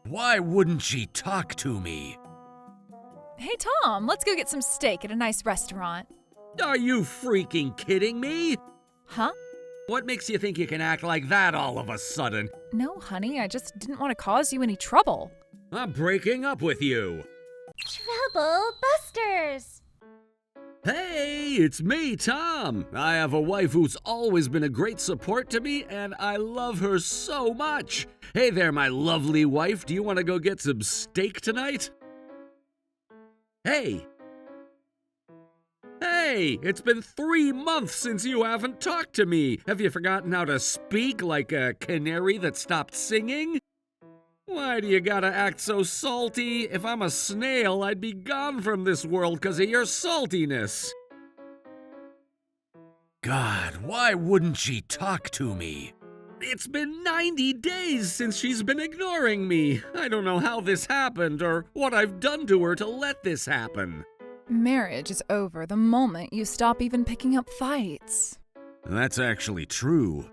why wouldn't she talk to me? Hey, Tom, let's go get some steak at a nice restaurant. Are you freaking kidding me? Huh? What makes you think you can act like that all of a sudden? No, honey, I just didn't want to cause you any trouble. I'm breaking up with you. Trouble Busters! Hey, it's me, Tom. I have a wife who's always been a great support to me, and I love her so much. Hey there, my lovely wife. Do you want to go get some steak tonight? Hey! Hey, it's been 3 months since you haven't talked to me. Have you forgotten how to speak like a canary that stopped singing? Why do you gotta act so salty? If I'm a snail, I'd be gone from this world because of your saltiness. God, why wouldn't she talk to me? It's been 90 days since she's been ignoring me. I don't know how this happened or what I've done to her to let this happen. Marriage is over the moment you stop even picking up fights. That's actually true.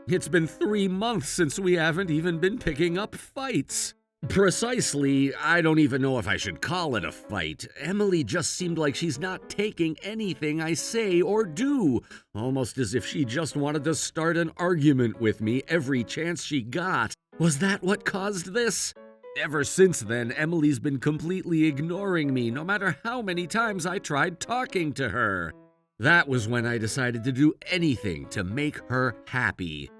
It's been 3 months since we haven't even been picking up fights. Precisely, I don't even know if I should call it a fight. Emily just seemed like she's not taking anything I say or do, almost as if she just wanted to start an argument with me every chance she got. Was that what caused this? Ever since then, Emily's been completely ignoring me, no matter how many times I tried talking to her. That was when I decided to do anything to make her happy.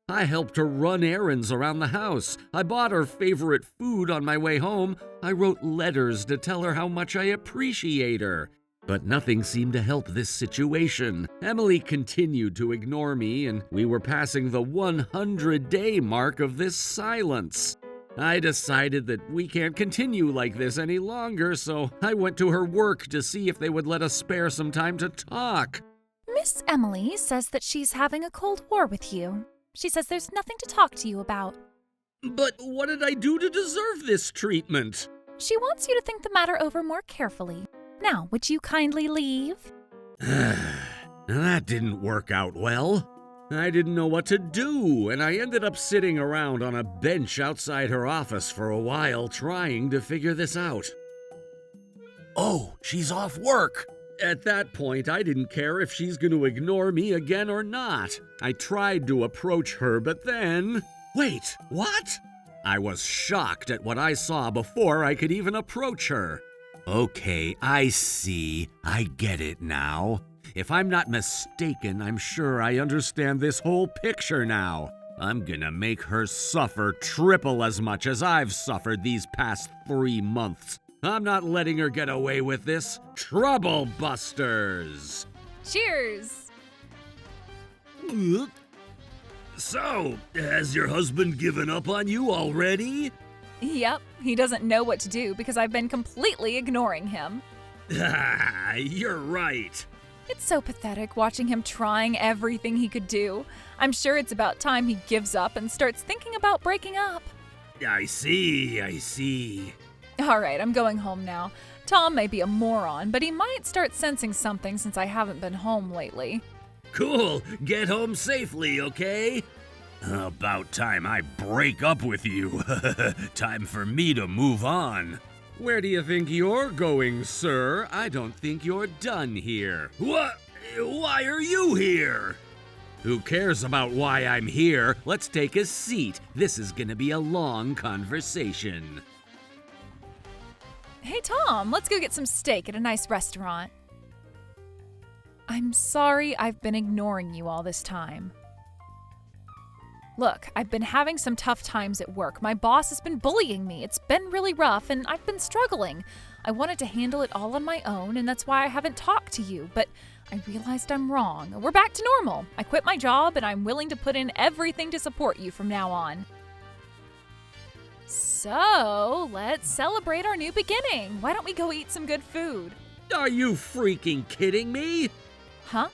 I helped her run errands around the house. I bought her favorite food on my way home. I wrote letters to tell her how much I appreciate her. But nothing seemed to help this situation. Emily continued to ignore me, and we were passing the 100-day mark of this silence. I decided that we can't continue like this any longer, so I went to her work to see if they would let us spare some time to talk. Miss Emily says that she's having a cold war with you. She says there's nothing to talk to you about. But what did I do to deserve this treatment? She wants you to think the matter over more carefully. Now, would you kindly leave? That didn't work out well. I didn't know what to do, and I ended up sitting around on a bench outside her office for a while trying to figure this out. Oh, she's off work. At that point, I didn't care if she's going to ignore me again or not. I tried to approach her, but then... Wait, what? I was shocked at what I saw before I could even approach her. Okay, I see. I get it now. If I'm not mistaken, I'm sure I understand this whole picture now. I'm gonna make her suffer triple as much as I've suffered these past 3 months. I'm not letting her get away with this. Trouble Busters! Cheers! So, has your husband given up on you already? Yep, he doesn't know what to do because I've been completely ignoring him. You're right. It's so pathetic watching him trying everything he could do. I'm sure it's about time he gives up and starts thinking about breaking up. I see. All right, I'm going home now. Tom may be a moron, but he might start sensing something since I haven't been home lately. Cool. Get home safely, okay? About time I break up with you. Time for me to move on. Where do you think you're going, sir? I don't think you're done here. What? Why are you here? Who cares about why I'm here? Let's take a seat. This is gonna be a long conversation. Hey, Tom, let's go get some steak at a nice restaurant. I'm sorry I've been ignoring you all this time. Look, I've been having some tough times at work. My boss has been bullying me. It's been really rough, and I've been struggling. I wanted to handle it all on my own, and that's why I haven't talked to you, but I realized I'm wrong. We're back to normal. I quit my job, and I'm willing to put in everything to support you from now on. So, let's celebrate our new beginning. Why don't we go eat some good food? Are you freaking kidding me? Huh?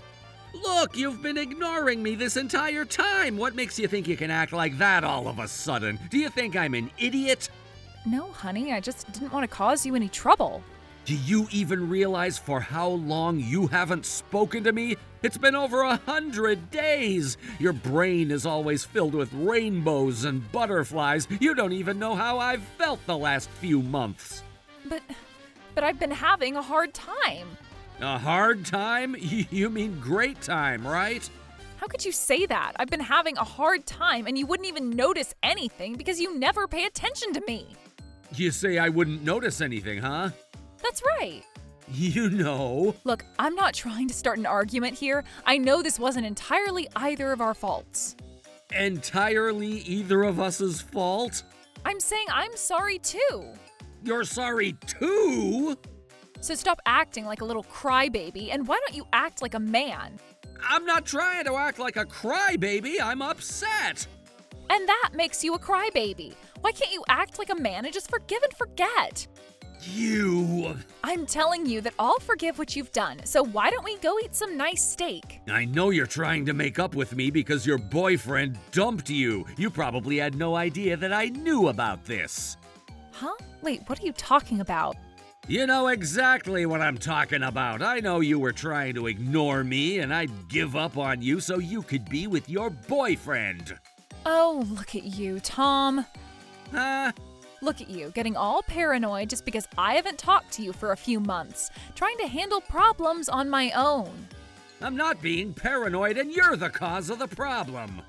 Look, you've been ignoring me this entire time. What makes you think you can act like that all of a sudden? Do you think I'm an idiot? No, honey, I just didn't want to cause you any trouble. Do you even realize for how long you haven't spoken to me? It's been over 100 days. Your brain is always filled with rainbows and butterflies. You don't even know how I've felt the last few months. But I've been having a hard time. A hard time? You mean great time, right? How could you say that? I've been having a hard time and you wouldn't even notice anything because you never pay attention to me. You say I wouldn't notice anything, huh? That's right. You know. Look, I'm not trying to start an argument here. I know this wasn't entirely either of our faults. Entirely either of us's fault? I'm saying I'm sorry too. You're sorry too? So stop acting like a little crybaby and why don't you act like a man? I'm not trying to act like a crybaby. I'm upset. And that makes you a crybaby. Why can't you act like a man and just forgive and forget? You... I'm telling you that I'll forgive what you've done, so why don't we go eat some nice steak? I know you're trying to make up with me because your boyfriend dumped you. You probably had no idea that I knew about this. Huh? Wait, what are you talking about? You know exactly what I'm talking about. I know you were trying to ignore me and I'd give up on you so you could be with your boyfriend. Oh, look at you, Tom. Huh? Look at you, getting all paranoid just because I haven't talked to you for a few months, trying to handle problems on my own. I'm not being paranoid and you're the cause of the problem.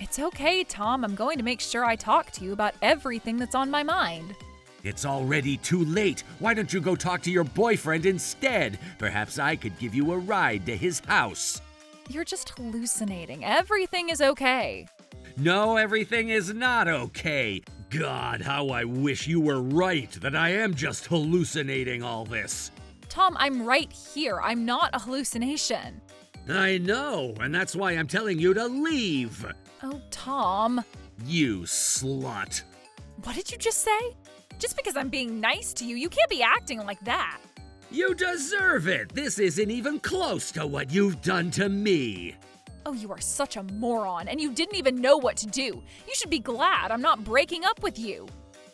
It's okay, Tom. I'm going to make sure I talk to you about everything that's on my mind. It's already too late. Why don't you go talk to your boyfriend instead? Perhaps I could give you a ride to his house. You're just hallucinating. Everything is okay. No, everything is not okay. God, how I wish you were right, that I am just hallucinating all this. Tom, I'm right here. I'm not a hallucination. I know, and that's why I'm telling you to leave. Oh, Tom. You slut. What did you just say? Just because I'm being nice to you, you can't be acting like that. You deserve it. This isn't even close to what you've done to me. Oh, you are such a moron, and you didn't even know what to do. You should be glad I'm not breaking up with you.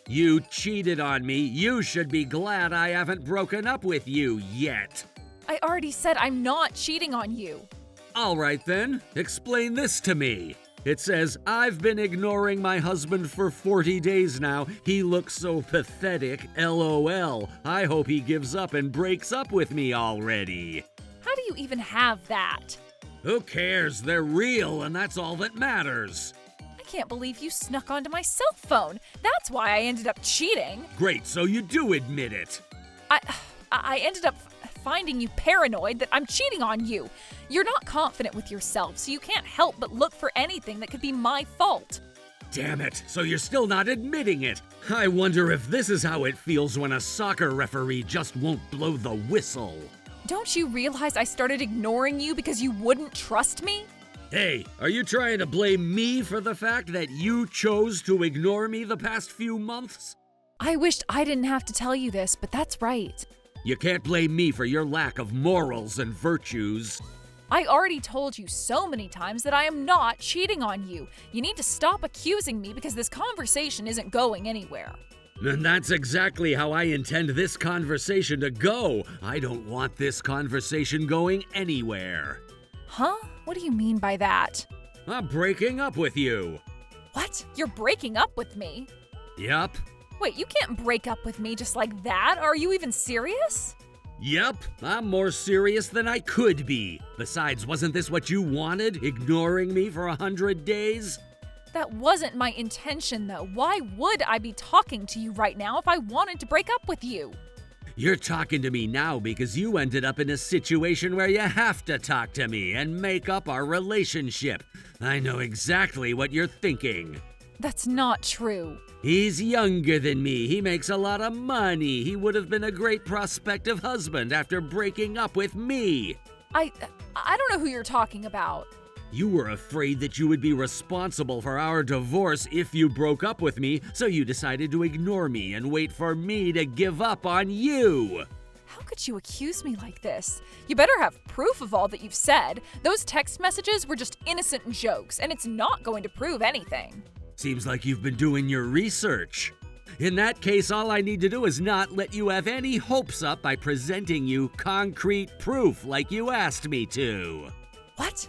You cheated on me. You should be glad I haven't broken up with you yet. I already said I'm not cheating on you. All right then, explain this to me. It says, I've been ignoring my husband for 40 days now. He looks so pathetic, LOL. I hope he gives up and breaks up with me already. How do you even have that? Who cares? They're real, and that's all that matters. I can't believe you snuck onto my cell phone. That's why I ended up cheating. Great, so you do admit it. I ended up finding you paranoid that I'm cheating on you. You're not confident with yourself, so you can't help but look for anything that could be my fault. Damn it, so you're still not admitting it. I wonder if this is how it feels when a soccer referee just won't blow the whistle. Don't you realize I started ignoring you because you wouldn't trust me? Hey, are you trying to blame me for the fact that you chose to ignore me the past few months? I wished I didn't have to tell you this, but that's right. You can't blame me for your lack of morals and virtues. I already told you so many times that I am not cheating on you. You need to stop accusing me because this conversation isn't going anywhere. And that's exactly how I intend this conversation to go. I don't want this conversation going anywhere. Huh? What do you mean by that? I'm breaking up with you. What? You're breaking up with me? Yup. Wait, you can't break up with me just like that. Are you even serious? Yup, I'm more serious than I could be. Besides, wasn't this what you wanted, ignoring me for 100 days? That wasn't my intention, though. Why would I be talking to you right now if I wanted to break up with you? You're talking to me now because you ended up in a situation where you have to talk to me and make up our relationship. I know exactly what you're thinking. That's not true. He's younger than me. He makes a lot of money. He would have been a great prospective husband after breaking up with me. I don't know who you're talking about. You were afraid that you would be responsible for our divorce if you broke up with me, so you decided to ignore me and wait for me to give up on you. How could you accuse me like this? You better have proof of all that you've said. Those text messages were just innocent jokes, and it's not going to prove anything. Seems like you've been doing your research. In that case, all I need to do is not let you have any hopes up by presenting you concrete proof like you asked me to. What?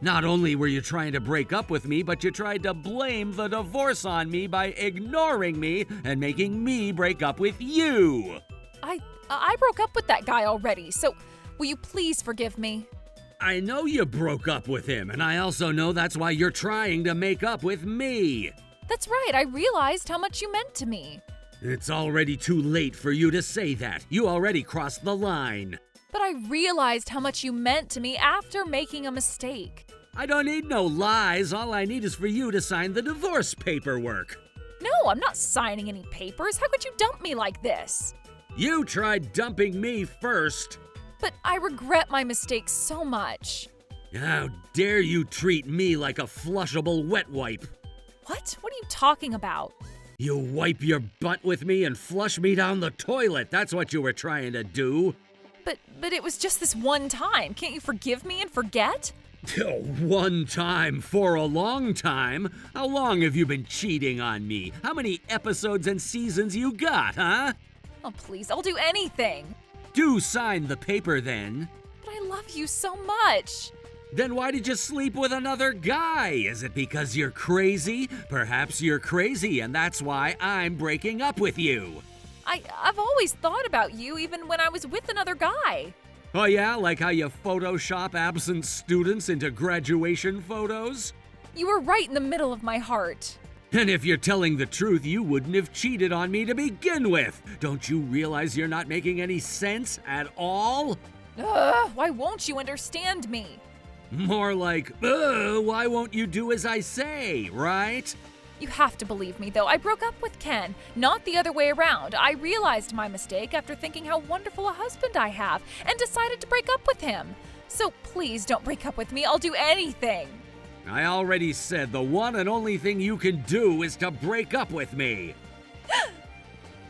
Not only were you trying to break up with me, but you tried to blame the divorce on me by ignoring me and making me break up with you. I broke up with that guy already, so will you please forgive me? I know you broke up with him, and I also know that's why you're trying to make up with me. That's right, I realized how much you meant to me. It's already too late for you to say that. You already crossed the line. But I realized how much you meant to me after making a mistake. I don't need no lies. All I need is for you to sign the divorce paperwork. No, I'm not signing any papers. How could you dump me like this? You tried dumping me first. But I regret my mistake so much. How dare you treat me like a flushable wet wipe? What? What are you talking about? You wipe your butt with me and flush me down the toilet. That's what you were trying to do. But it was just this one time. Can't you forgive me and forget? One time for a long time? How long have you been cheating on me? How many episodes and seasons you got, huh? Oh, please, I'll do anything. Do sign the paper then. But I love you so much. Then why did you sleep with another guy? Is it because you're crazy? Perhaps you're crazy and that's why I'm breaking up with you. I've always thought about you, even when I was with another guy. Oh yeah, like how you Photoshop absent students into graduation photos? You were right in the middle of my heart. And if you're telling the truth, you wouldn't have cheated on me to begin with. Don't you realize you're not making any sense at all? Why won't you understand me? More like, why won't you do as I say, right? You have to believe me, though. I broke up with Ken, not the other way around. I realized my mistake after thinking how wonderful a husband I have and decided to break up with him. So please don't break up with me. I'll do anything. I already said the one and only thing you can do is to break up with me.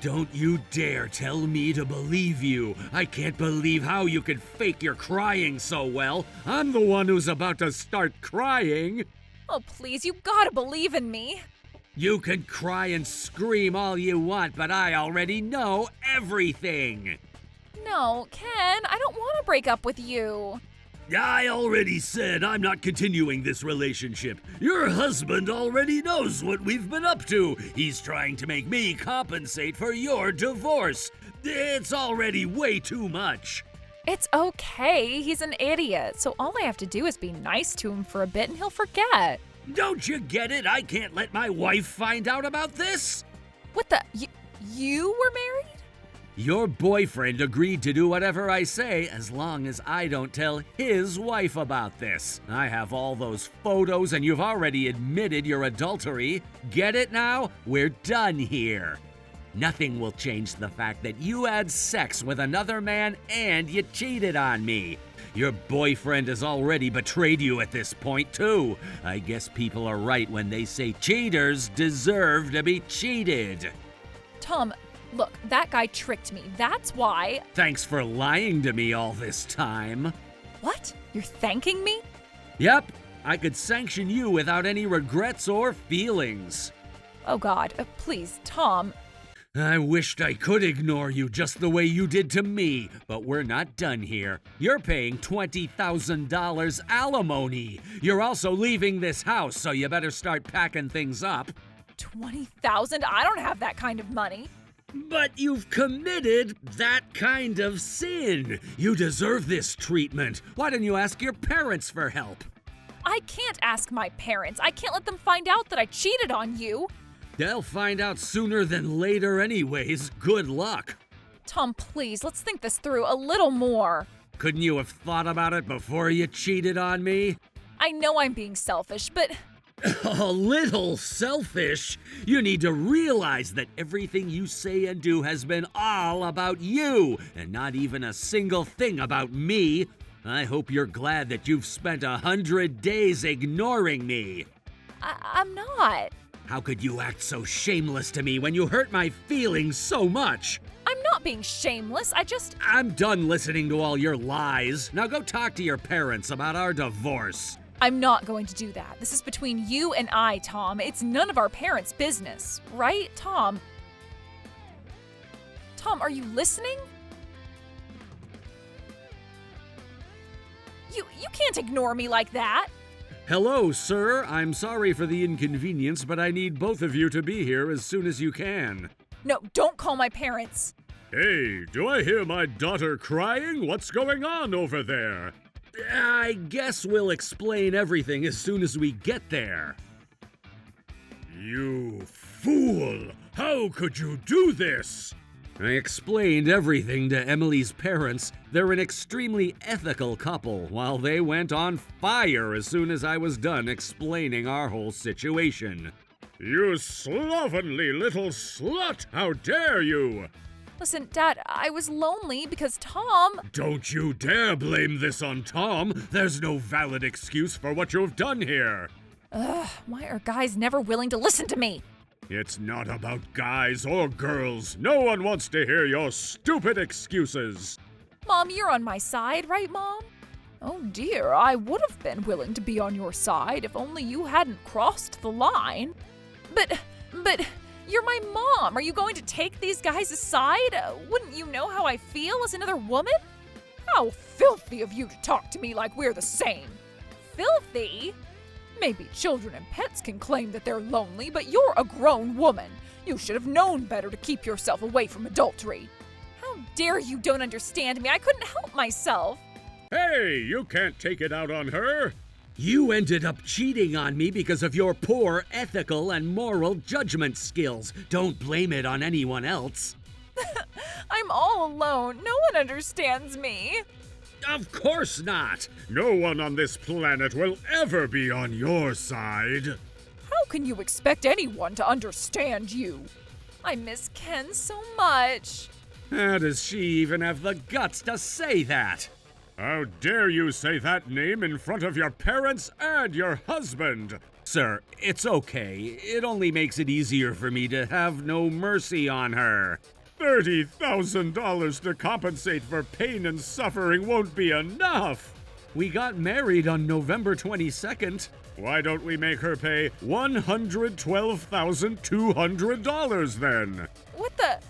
Don't you dare tell me to believe you. I can't believe how you could fake your crying so well. I'm the one who's about to start crying. Oh, please, you gotta believe in me. You can cry and scream all you want, but I already know everything. No, Ken, I don't want to break up with you. I already said I'm not continuing this relationship. Your husband already knows what we've been up to. He's trying to make me compensate for your divorce. It's already way too much. It's okay. He's an idiot. So all I have to do is be nice to him for a bit and he'll forget. Don't you get it? I can't let my wife find out about this. What the? You were married? Your boyfriend agreed to do whatever I say as long as I don't tell his wife about this. I have all those photos and you've already admitted your adultery. Get it now? We're done here. Nothing will change the fact that you had sex with another man and you cheated on me. Your boyfriend has already betrayed you at this point, too. I guess people are right when they say cheaters deserve to be cheated. Tom, look, that guy tricked me. That's why. Thanks for lying to me all this time. What? You're thanking me? Yep, I could sanction you without any regrets or feelings. Oh, God. Please, Tom. I wished I could ignore you just the way you did to me, but we're not done here. You're paying $20,000 alimony. You're also leaving this house, so you better start packing things up. $20,000? I don't have that kind of money. But you've committed that kind of sin. You deserve this treatment. Why didn't you ask your parents for help? I can't ask my parents. I can't let them find out that I cheated on you. They'll find out sooner than later anyways. Good luck. Tom, please, let's think this through a little more. Couldn't you have thought about it before you cheated on me? I know I'm being selfish, but... A little selfish? You need to realize that everything you say and do has been all about you, and not even a single thing about me. I hope you're glad that you've spent 100 days ignoring me. I'm not. How could you act so shameless to me when you hurt my feelings so much? I'm not being shameless. I'm done listening to all your lies. Now go talk to your parents about our divorce. I'm not going to do that. This is between you and I, Tom. It's none of our parents' business. Right, Tom? Tom, are you listening? You can't ignore me like that. Hello, sir. I'm sorry for the inconvenience, but I need both of you to be here as soon as you can. No, don't call my parents. Hey, do I hear my daughter crying? What's going on over there? I guess we'll explain everything as soon as we get there. You fool! How could you do this? I explained everything to Emily's parents. They're an extremely ethical couple, while they went on fire as soon as I was done explaining our whole situation. You slovenly little slut! How dare you! Listen, Dad, I was lonely because Tom... Don't you dare blame this on Tom! There's no valid excuse for what you've done here! Ugh, why are guys never willing to listen to me? It's not about guys or girls. No one wants to hear your stupid excuses. Mom, you're on my side, right, Mom? Oh dear, I would have been willing to be on your side if only you hadn't crossed the line. But, you're my mom. Are you going to take these guys aside? Wouldn't you know how I feel as another woman? How filthy of you to talk to me like we're the same. Filthy? Maybe children and pets can claim that they're lonely, but you're a grown woman. You should have known better to keep yourself away from adultery. How dare you don't understand me? I couldn't help myself. Hey, you can't take it out on her. You ended up cheating on me because of your poor ethical and moral judgment skills. Don't blame it on anyone else. I'm all alone. No one understands me. Of course not. No one on this planet will ever be on your side. How can you expect anyone to understand you? I miss Ken so much. How does she even have the guts to say that? How dare you say that name in front of your parents and your husband? Sir, it's okay. It only makes it easier for me to have no mercy on her. $30,000 to compensate for pain and suffering won't be enough. We got married on November 22nd. Why don't we make her pay $112,200 then? What the?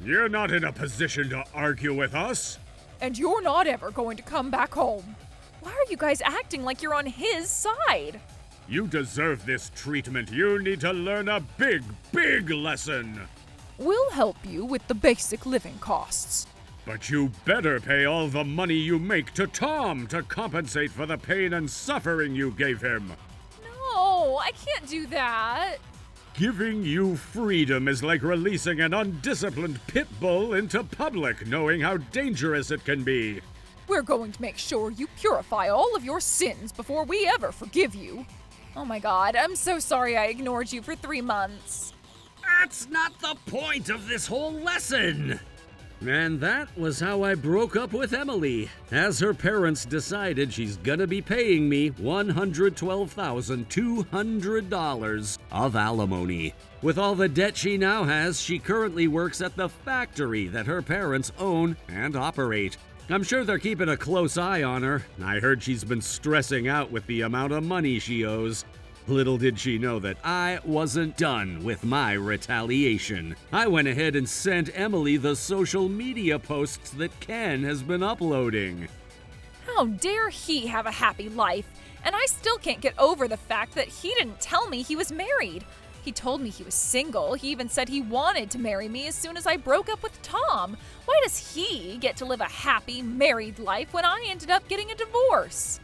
You're not in a position to argue with us. And you're not ever going to come back home. Why are you guys acting like you're on his side? You deserve this treatment. You need to learn a big, big lesson. We'll help you with the basic living costs. But you better pay all the money you make to Tom to compensate for the pain and suffering you gave him. No, I can't do that. Giving you freedom is like releasing an undisciplined pit bull into public, knowing how dangerous it can be. We're going to make sure you purify all of your sins before we ever forgive you. Oh my God, I'm so sorry I ignored you for 3 months. That's not the point of this whole lesson! And that was how I broke up with Emily, as her parents decided she's gonna be paying me $112,200 of alimony. With all the debt she now has, she currently works at the factory that her parents own and operate. I'm sure they're keeping a close eye on her. I heard she's been stressing out with the amount of money she owes. Little did she know that I wasn't done with my retaliation. I went ahead and sent Emily the social media posts that Ken has been uploading. How dare he have a happy life? And I still can't get over the fact that he didn't tell me he was married. He told me he was single. He even said he wanted to marry me as soon as I broke up with Tom. Why does he get to live a happy, married life when I ended up getting a divorce?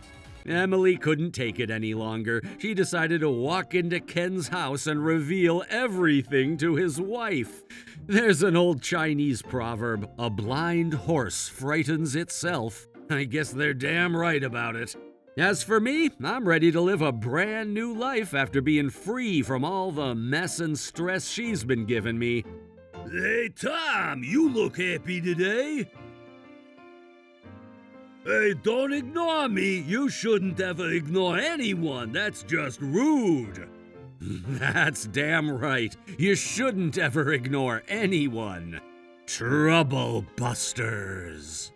Emily couldn't take it any longer. She decided to walk into Ken's house and reveal everything to his wife. There's an old Chinese proverb, a blind horse frightens itself. I guess they're damn right about it. As for me, I'm ready to live a brand new life after being free from all the mess and stress she's been giving me. Hey, Tom, you look happy today. Hey, don't ignore me. You shouldn't ever ignore anyone. That's just rude. That's damn right. You shouldn't ever ignore anyone. Trouble busters.